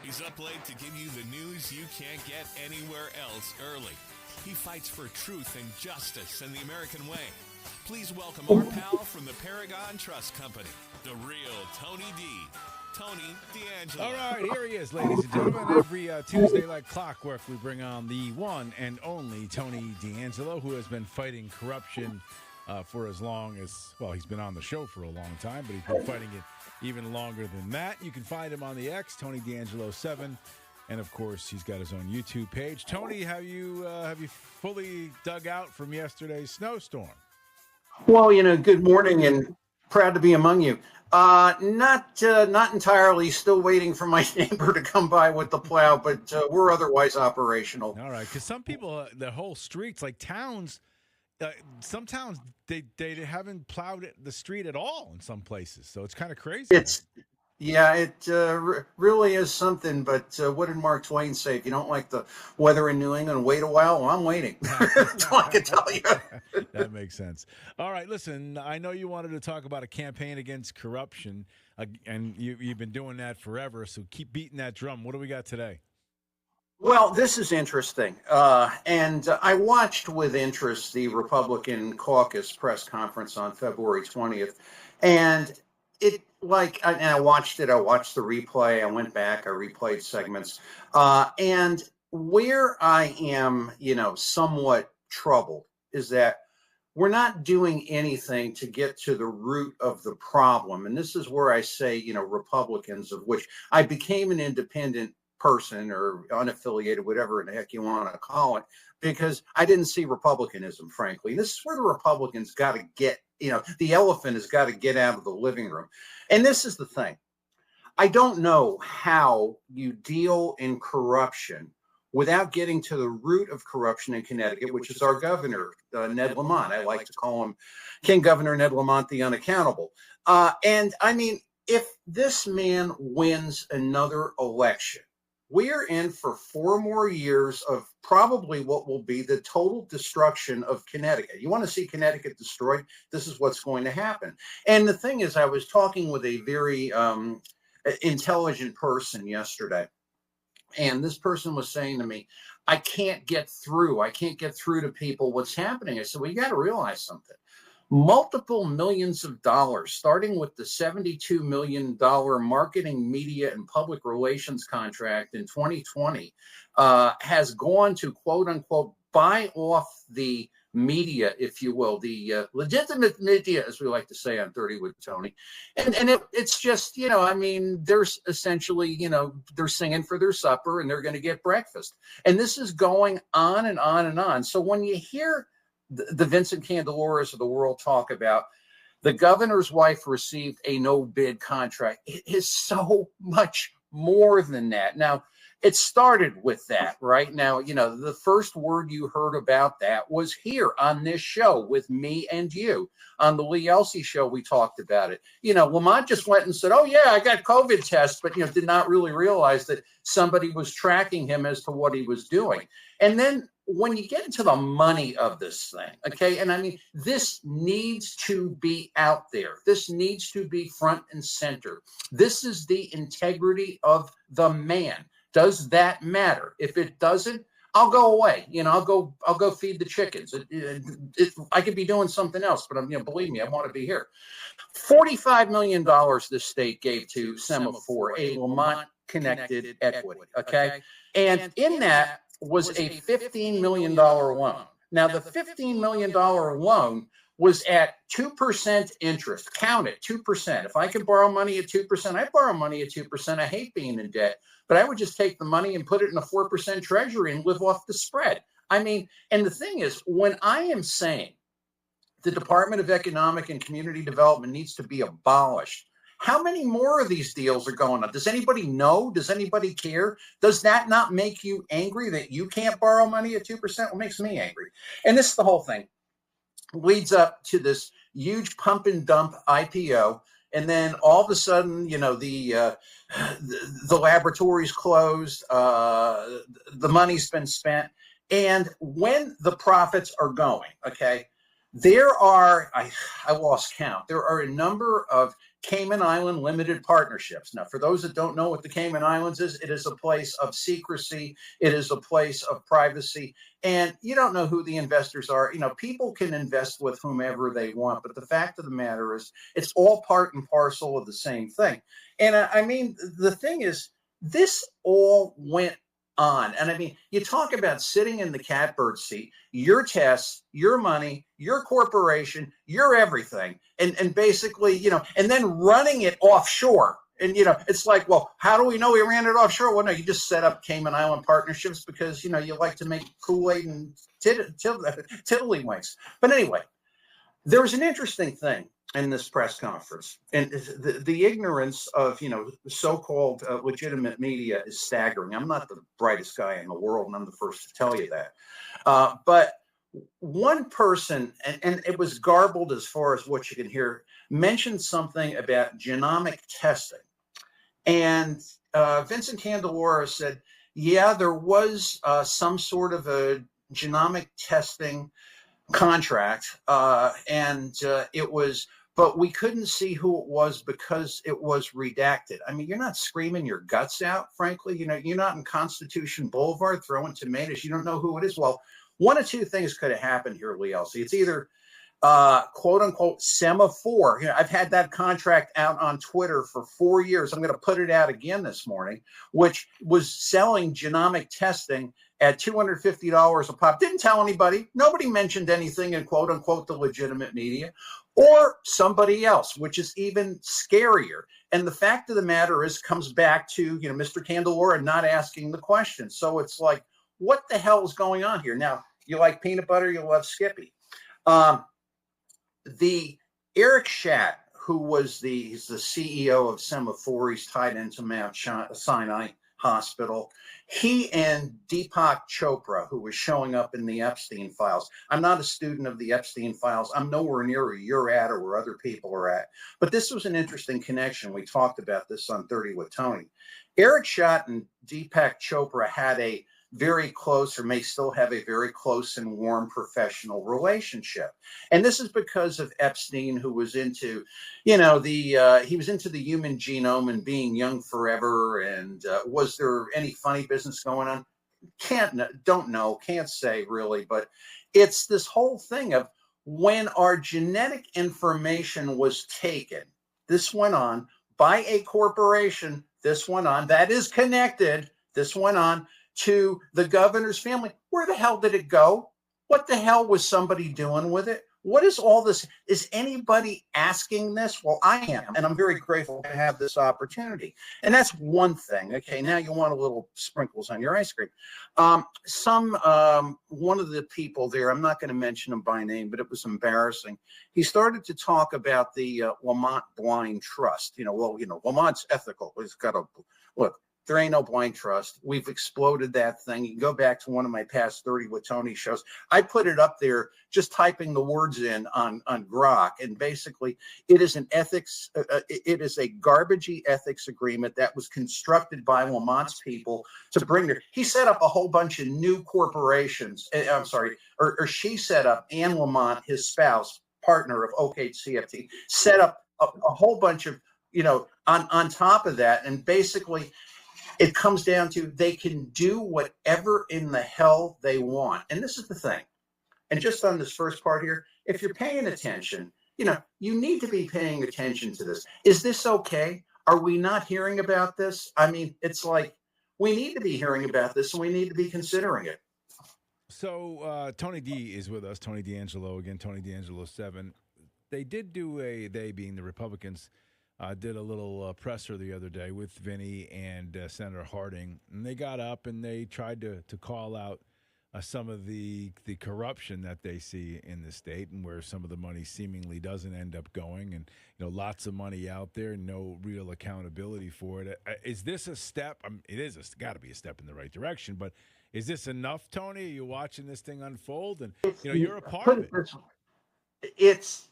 He's up late to give you the news you can't get anywhere else early. He fights for truth and justice and the American way. Please welcome our pal from the Paragon Trust Company, the real Tony D. Tony D'Angelo. All right, here he is, ladies and gentlemen. Every Tuesday, like clockwork, we bring on the one and only Tony D'Angelo, who has been fighting corruption for as long as, well, he's been on the show for a long time, but he's been fighting it even longer than that. You can find him on the X, Tony D'Angelo 7, and of course, he's got his own YouTube page. Tony, have you fully dug out from yesterday's snowstorm? Well, good morning and proud to be among you. Not entirely. Still waiting for my neighbor to come by with the plow, but we're otherwise operational. All right, because some people, the whole streets, like towns, some towns they haven't plowed the street at all in some places, so it's kind of crazy. It really is something. But what did Mark Twain say? If you don't like the weather in New England, wait a while. Well, I'm waiting. That's all I can tell you. That makes sense. All right, listen, I know you wanted to talk about a campaign against corruption, and you've been doing that forever, so keep beating that drum. What do we got today? Well, this is interesting, and I watched with interest the Republican caucus press conference on February 20th, and I watched it. I watched the replay. I went back. I replayed segments, and where I am, somewhat troubled is that we're not doing anything to get to the root of the problem, and this is where I say, Republicans, of which I became an independent person or unaffiliated, whatever the heck you want to call it, because I didn't see republicanism, frankly. This is where the Republicans got to get, the elephant has got to get out of the living room. And this is the thing. I don't know how you deal in corruption without getting to the root of corruption in Connecticut, which is our governor, Ned Lamont. I like to call him King Governor Ned Lamont the Unaccountable. And I mean, if this man wins another election, we're in for 4 more years of probably what will be the total destruction of Connecticut. You want to see Connecticut destroyed? This is what's going to happen. And the thing is, I was talking with a very intelligent person yesterday, and this person was saying to me, I can't get through to people what's happening. I said, well, you got to realize something. Multiple millions of dollars, starting with the $72 million marketing, media, and public relations contract in 2020, has gone to, quote unquote, buy off the media, if you will, the legitimate media, as we like to say on 30 with Tony. And it's just, there's essentially, they're singing for their supper and they're going to get breakfast. And this is going on and on and on. So when you hear the Vincent Candeloras of the world talk about the governor's wife received a no-bid contract, it is so much more than that. Now, it started with that, right? Now, the first word you heard about that was here on this show with me and you. On the Elci show, we talked about it. Lamont just went and said, oh, yeah, I got COVID tests, but, did not really realize that somebody was tracking him as to what he was doing. And then when you get into the money of this thing, okay, and this needs to be out there. This needs to be front and center. This is the integrity of the man. Does that matter? If it doesn't, I'll go away. I'll go feed the chickens. I could be doing something else, but believe me, I want to be here. $45 million this state gave to Semaphore, a Lamont-connected equity, okay? And in that was a $15 million loan. Now, the $15 million loan was at 2% interest. Count it, 2%. If I could borrow money at 2%, I borrow money at 2%. I hate being in debt, but I would just take the money and put it in a 4% treasury and live off the spread. And the thing is, when I am saying the Department of Economic and Community Development needs to be abolished, how many more of these deals are going on? Does anybody know? Does anybody care? Does that not make you angry that you can't borrow money at 2%? Well, it makes me angry. And this is the whole thing. Leads up to this huge pump and dump IPO. And then all of a sudden, the laboratory's closed, the money's been spent. And when the profits are going, okay, there are, I lost count, there are a number of Cayman Island Limited Partnerships. Now, for those that don't know what the Cayman Islands is, it is a place of secrecy. It is a place of privacy. And you don't know who the investors are. People can invest with whomever they want. But the fact of the matter is, it's all part and parcel of the same thing. And I mean, the thing is, this all went on. And I mean, you talk about sitting in the catbird seat, your tests, your money, your corporation, your everything, and basically, and then running it offshore. And, it's like, well, how do we know we ran it offshore? Well, no, you just set up Cayman Island partnerships because, you like to make Kool-Aid and tiddlywinks. But anyway, there was an interesting thing in this press conference, and the ignorance of so-called legitimate media is staggering. I'm not the brightest guy in the world, and I'm the first to tell you that. But one person, and it was garbled as far as what you can hear, mentioned something about genomic testing, and Vincent Candelora said, "Yeah, there was some sort of a genomic testing contract, and it was." But we couldn't see who it was because it was redacted. I mean, you're not screaming your guts out, frankly. You're not in Constitution Boulevard throwing tomatoes. You don't know who it is. Well, one of two things could have happened here, Lee Elci. It's either quote unquote semaphore. I've had that contract out on Twitter for 4 years. I'm going to put it out again this morning, which was selling genomic testing at $250 a pop. Didn't tell anybody. Nobody mentioned anything in quote unquote the legitimate media, or somebody else, which is even scarier. And the fact of the matter is, comes back to Mr. Candelora not asking the question. So it's like, what the hell is going on here? Now, you like peanut butter, you love Skippy. The Eric Schadt, who was he's the CEO of Semaphore, he's tied into Mount Sinai Hospital. He and Deepak Chopra, who was showing up in the Epstein files. I'm not a student of the Epstein files. I'm nowhere near where you're at or where other people are at. But this was an interesting connection. We talked about this on 30 with Tony. Eric Schadt and Deepak Chopra had a very close, or may still have a very close and warm professional relationship. And this is because of Epstein, who was into, he was into the human genome and being young forever. And was there any funny business going on? Don't know, can't say really, but it's this whole thing of when our genetic information was taken, this went on by a corporation, this went on, that is connected, this went on to the governor's family. Where the hell did it go? What the hell was somebody doing with it? What is all this? Is anybody asking this? Well, I am, and I'm very grateful to have this opportunity. And that's one thing. Okay, now you want a little sprinkles on your ice cream. One of the people there, I'm not going to mention him by name, but it was embarrassing. He started to talk about the Lamont Blind Trust. Lamont's ethical. He's got a look. There ain't no blind trust. We've exploded that thing. You can go back to one of my past 30 with Tony shows. I put it up there just typing the words in on Grok. And basically, it is an ethics, it is a garbagey ethics agreement that was constructed by Lamont's people to bring there. He set up a whole bunch of new corporations. I'm sorry, or she set up, Anne Lamont, his spouse, partner of OKCFT, set up a whole bunch of, on top of that. And basically, it comes down to they can do whatever in the hell they want. And this is the thing. And just on this first part here, if you're paying attention, you need to be paying attention to this. Is this okay? Are we not hearing about this? I mean, it's like we need to be hearing about this and we need to be considering it. So Tony D is with us, Tony D'Angelo, again, Tony D'Angelo 7. They did do they being the Republicans, did a little presser the other day with Vinny and Senator Harding, and they got up and they tried to call out some of the corruption that they see in the state and where some of the money seemingly doesn't end up going, and lots of money out there, no real accountability for it. Is this a step? It is got to be a step in the right direction, but is this enough, Tony? Are you watching this thing unfold? And you're a part of it. It's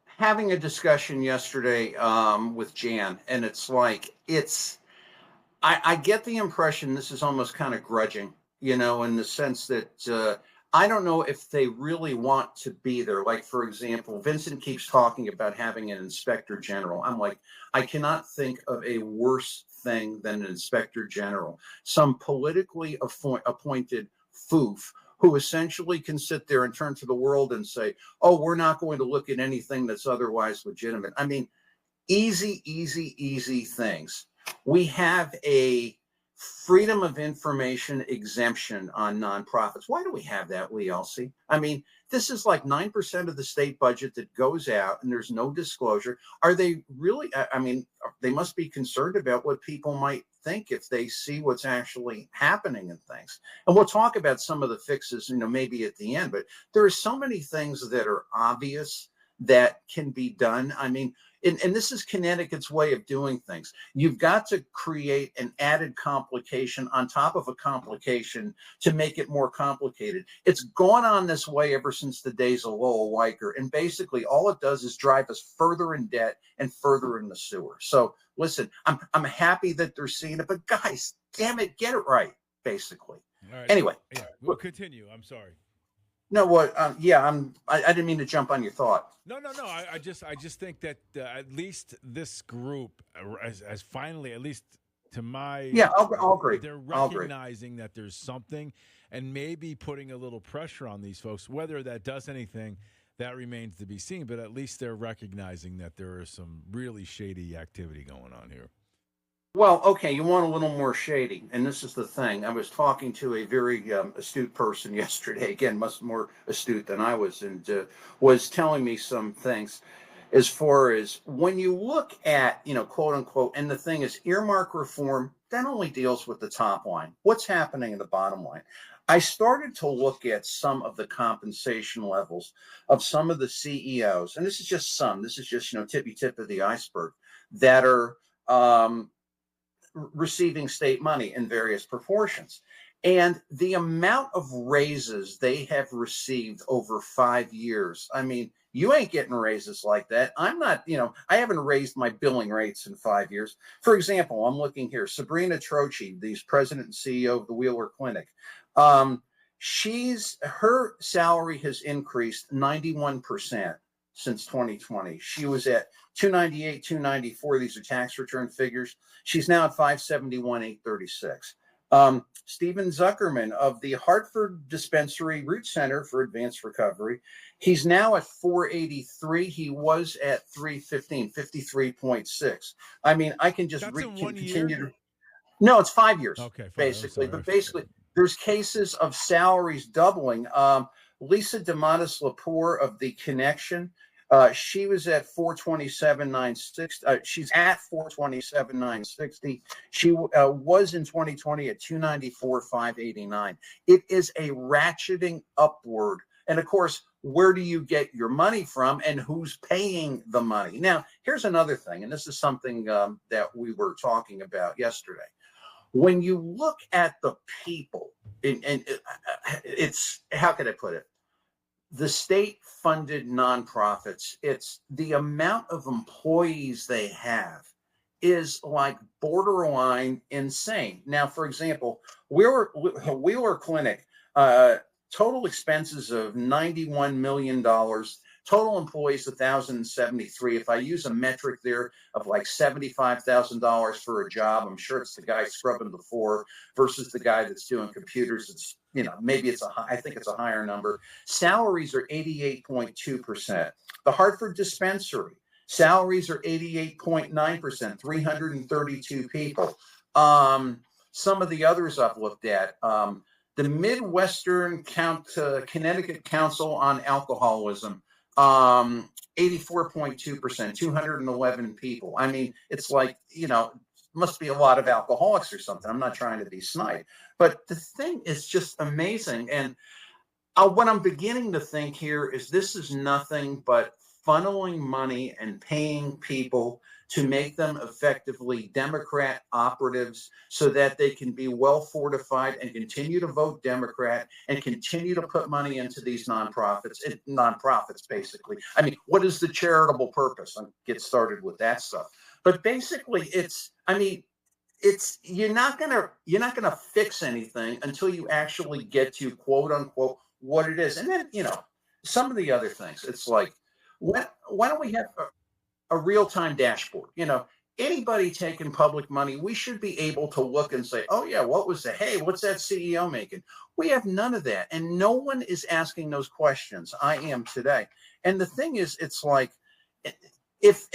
having a discussion yesterday with Jan, and it's like I get the impression this is almost kind of grudging, in the sense that I don't know if they really want to be there. Like, for example, Vincent keeps talking about having an inspector general. I'm like, I cannot think of a worse thing than an inspector general, some politically appointed foof who essentially can sit there and turn to the world and say, oh, we're not going to look at anything that's otherwise legitimate. I mean, easy things. We have a freedom of information exemption on nonprofits. Why do we have that, Elci? I mean, this is like 9% of the state budget that goes out and there's no disclosure. Are they really? I mean, they must be concerned about what people might think if they see what's actually happening in things. And we'll talk about some of the fixes, maybe at the end, but there are so many things that are obvious that can be done. I mean, and this is Connecticut's way of doing things. You've got to create an added complication on top of a complication to make it more complicated. It's gone on this way ever since the days of Lowell Weicker. And basically all it does is drive us further in debt and further in the sewer. So listen, I'm happy that they're seeing it, but guys, damn it, get it right, basically. All right. Anyway. Yeah, we'll continue. I'm sorry. No, what? Yeah, I didn't mean to jump on your thought. No. I just think that at least this group has finally, at least to my I'll agree. They're recognizing that there's something, and maybe putting a little pressure on these folks. Whether that does anything, that remains to be seen. But at least they're recognizing that there is some really shady activity going on here. Well, okay, you want a little more shady, and this is the thing. I was talking to a very astute person yesterday, again, much more astute than I was, and was telling me some things as far as when you look at, quote unquote, and the thing is, earmark reform, that only deals with the top line. What's happening in the bottom line? I started to look at some of the compensation levels of some of the CEOs, and this is just tippy tip of the iceberg, that are receiving state money in various proportions. And the amount of raises they have received over 5 years, I mean, you ain't getting raises like that. I'm not, I haven't raised my billing rates in 5 years. For example, I'm looking here, Sabrina Trochi, the president and CEO of the Wheeler Clinic. Her salary has increased 91% since 2020. She was at 298, 294. These are tax return figures. She's now at 571, 836. Stephen Zuckerman of the Hartford Dispensary Root Center for Advanced Recovery. He's now at 483. He was at 315, 53.6. I mean, I can just continue. No, it's 5 years. Okay, basically. But basically, there's cases of salaries doubling. Lisa DeMattis Lepore of the Connection. She was at 427,960. She's at 427,960. She was in 2020 at 294,589. It is a ratcheting upward. And of course, where do you get your money from, and who's paying the money? Now, here's another thing, and this is something that we were talking about yesterday. When you look at the people, and it's, how can I put it? The state-funded nonprofits, it's the amount of employees they have is like borderline insane. Now, for example, Wheeler Clinic, total expenses of $91 million, total employees 1,073. If I use a metric there of like $75,000 for a job, I'm sure it's the guy scrubbing the floor versus the guy that's doing computers. It's, maybe I think it's a higher number. Salaries are 88.2%. The Hartford Dispensary, salaries are 88.9%, 332 people. Some of the others I've looked at, the Midwestern Connecticut Council on Alcoholism, 84.2%, 211 people. I mean, it's like, must be a lot of alcoholics or something. I'm not trying to be snide, but the thing is just amazing. And what I'm beginning to think here is this is nothing but funneling money and paying people to make them effectively Democrat operatives so that they can be well fortified and continue to vote Democrat and continue to put money into these nonprofits, basically. I mean, what is the charitable purpose? I'll get started with that stuff. But basically, you're not gonna fix anything until you actually get to, quote unquote, what it is. And then, some of the other things, it's like, why don't we have a real-time dashboard? Anybody taking public money, we should be able to look and say, oh yeah, what was that? Hey, what's that CEO making? We have none of that. And no one is asking those questions. I am today. And the thing is, it's like, if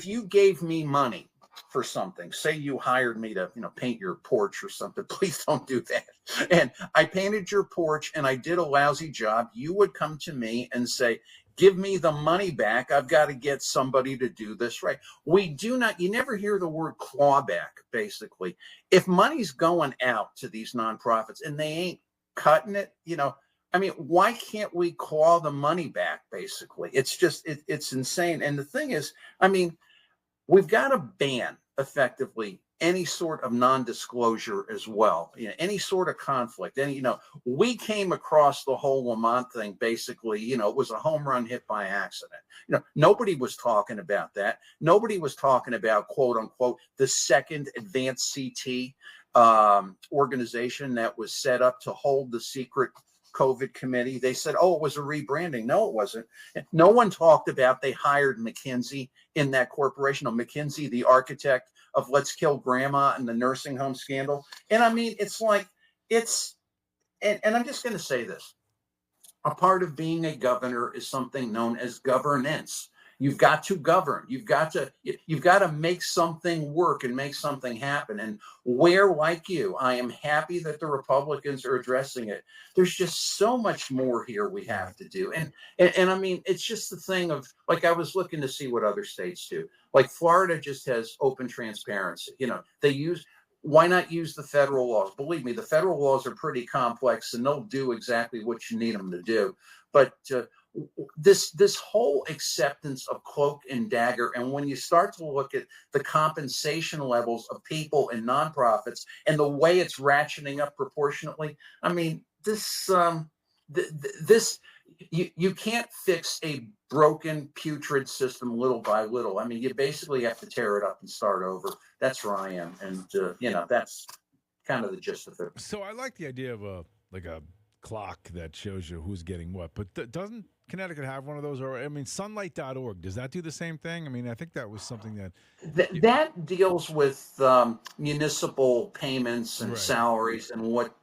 you gave me money for something, say you hired me to, paint your porch or something, please don't do that. And I painted your porch and I did a lousy job, you would come to me and say, give me the money back. I've got to get somebody to do this right. You never hear the word clawback, basically. If money's going out to these nonprofits and they ain't cutting it, why can't we claw the money back, basically? It's just, it's insane. And the thing is, we've got to ban effectively any sort of non-disclosure as well, any sort of conflict. And, we came across the whole Lamont thing, basically, it was a home run hit by accident. Nobody was talking about that. Nobody was talking about, quote unquote, the second advanced CT organization that was set up to hold the secret COVID committee. They said, oh, it was a rebranding. No, it wasn't. No one talked about they hired McKinsey in that corporation. McKinsey, the architect of Let's Kill Grandma and the nursing home scandal. And it's like, and I'm just going to say this. A part of being a governor is something known as governance. You've got to govern. You've got to make something work and make something happen. And where, like you, I am happy that the Republicans are addressing it. There's just so much more here we have to do. And it's just the thing of, like, I was looking to see what other states do. Like Florida just has open transparency. Why not use the federal laws? Believe me, the federal laws are pretty complex and they'll do exactly what you need them to do. But this whole acceptance of cloak and dagger, and when you start to look at the compensation levels of people and nonprofits and the way it's ratcheting up proportionately, you can't fix a broken, putrid system little by little. You basically have to tear it up and start over. That's where I am, and that's kind of the gist of it. So I like the idea of a clock that shows you who's getting what, but doesn't Connecticut have one of those? Or sunlight.org, does that do the same thing? I think that was something that deals with municipal payments and salaries and what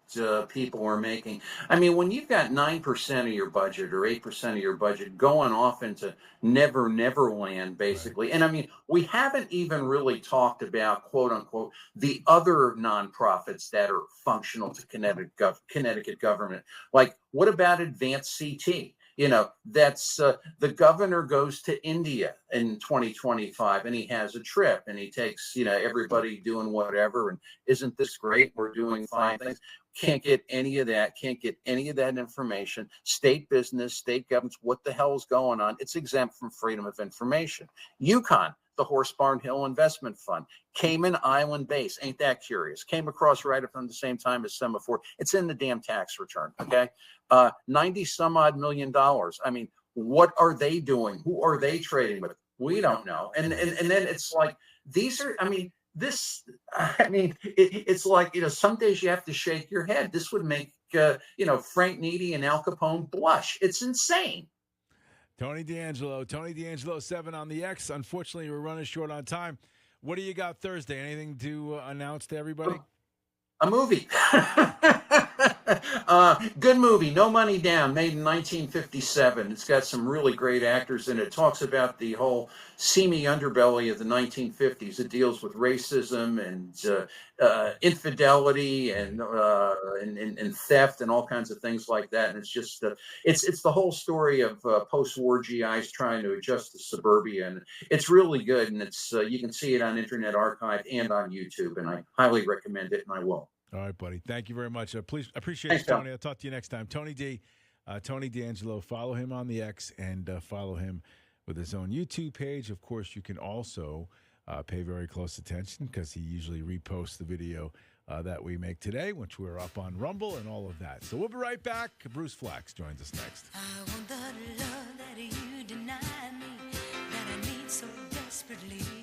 people are making. When you've got 9% of your budget or 8% of your budget going off into never land, basically. Right. And we haven't even really talked about, quote unquote, the other nonprofits that are functional to Connecticut government. Like, what about Advanced CT? That's the governor goes to India in 2025 and he has a trip and he takes, everybody doing whatever. And isn't this great? We're doing fine things. Can't get any of that. Can't get any of that information. State business, state governments, what the hell is going on? It's exempt from freedom of information. UConn, the Horse Barn Hill Investment Fund, Cayman Island base. Ain't that curious? Came across right up from the same time as Semaphore. It's in the damn tax return. Okay. 90 some odd $1 million. What are they doing? Who are they trading with? We don't know. And then it's like, these are, it's like, some days you have to shake your head. This would make, Frank Needy and Al Capone blush. It's insane. Tony D'Angelo 7 on the X. Unfortunately, we're running short on time. What do you got Thursday? Anything to announce to everybody? A movie. Good movie, No Money Down, made in 1957. It's got some really great actors in it. It talks about the whole seamy underbelly of the 1950s. It deals with racism and infidelity and theft and all kinds of things like that. And it's just it's the whole story of post-war GIs trying to adjust to suburbia, and it's really good. And it's you can see it on Internet Archive and on YouTube, and I highly recommend it, and I will. All right, buddy. Thank you very much. Please appreciate Thanks, it, Tony. I'll talk to you next time. Tony D'Angelo. Follow him on the X and follow him with his own YouTube page. Of course, you can also pay very close attention because he usually reposts the video that we make today, which we're up on Rumble and all of that. So we'll be right back. Bruce Flax joins us next. I want the love that you deny me, that I need so desperately.